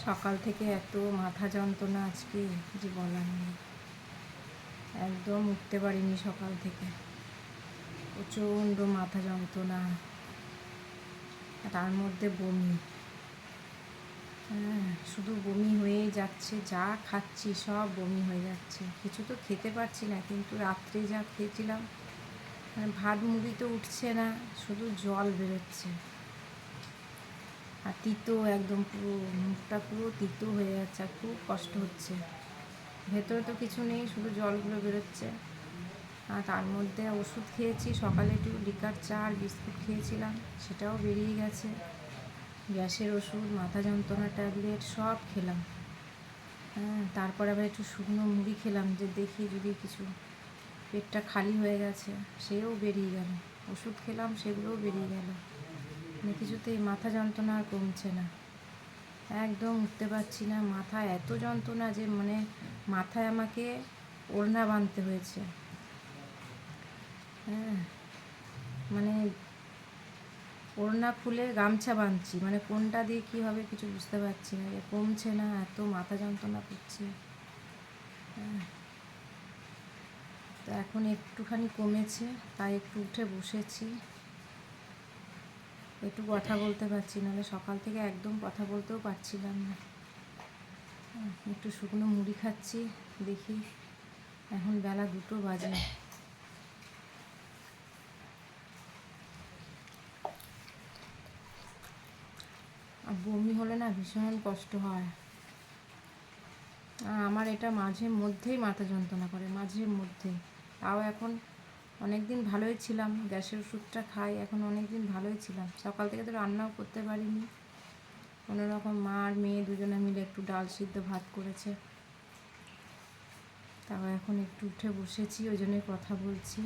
সকাল থেকে এত মাথা যন্ত্রণা আজকে যে বলার নেই। একদম উঠতে পারিনি সকাল থেকে, প্রচণ্ড মাথা যন্ত্রণা, তার মধ্যে বমি। হ্যাঁ, শুধু বমি হয়েই যাচ্ছে, যা খাচ্ছি সব বমি হয়ে যাচ্ছে। কিছু তো খেতে পারছি না, কিন্তু রাত্রে যা খেয়েছিলাম, মানে ভাত মুড়ি তো উঠছে না, শুধু জল বেরোচ্ছে। আর তিতো, একদম পুরো মুখটা পুরো তিতো হয়ে যাচ্ছে, আর খুব কষ্ট হচ্ছে। ভেতরে তো কিছু নেই, শুধু জলগুলো বেরোচ্ছে। আর তার মধ্যে ওষুধ খেয়েছি, সকালে একটু লিকার চা আর বিস্কুট খেয়েছিলাম, সেটাও বেরিয়ে গেছে। গ্যাসের ওষুধ, মাথা যন্ত্রণা ট্যাবলেট সব খেলাম। হ্যাঁ, তারপর আবার একটু শুকনো মুড়ি খেলাম, যে দেখি যদি কিছু পেটটা খালি হয়ে গেছে, সেও বেরিয়ে গেল। ওষুধ খেলাম, সেগুলোও বেরিয়ে গেল। মানে কিছুতেই মাথা যন্ত্রণা আর কমছে না, একদম উঠতে পারছি না। মাথা এত যন্ত্রণা যে মানে মাথায় আমাকে ওড়না বাঁধতে হয়েছে। হ্যাঁ, মানে ওড়না খুলে গামছা বাঁধছি, মানে কোনটা দিয়ে কী হবে কিছু বুঝতে পারছি না, যে কমছে না, এত মাথা যন্ত্রণা করছে। হ্যাঁ, তো এখন একটুখানি কমেছে, তাই একটু উঠে বসেছি, একটু কথা বলতে পারছি, নাহলে সকাল থেকে একদম কথা বলতেও পারছিলাম না। একটু শুকনো মুড়ি খাচ্ছি, দেখি এখন বেলা 2টো বাজে। আর বমি হলে না ভীষণ কষ্ট হয়। আর আমার এটা মাঝে মধ্যেই মাথা যন্ত্রণা করে, মাঝে মধ্যে। তাও এখন অনেক দিন ভালোই ছিলাম, গ্যাসের ওষুধটা খাই, এখন অনেক দিন ভালোই ছিলাম। সকাল থেকে তো রান্নাও করতে পারিনি, কোনোরকম মা আর মেয়ে দুজনে মিলে একটু ডাল সিদ্ধ ভাত করেছে। তাও এখন একটু উঠে বসেছি, ওই জন্যই কথা বলছি।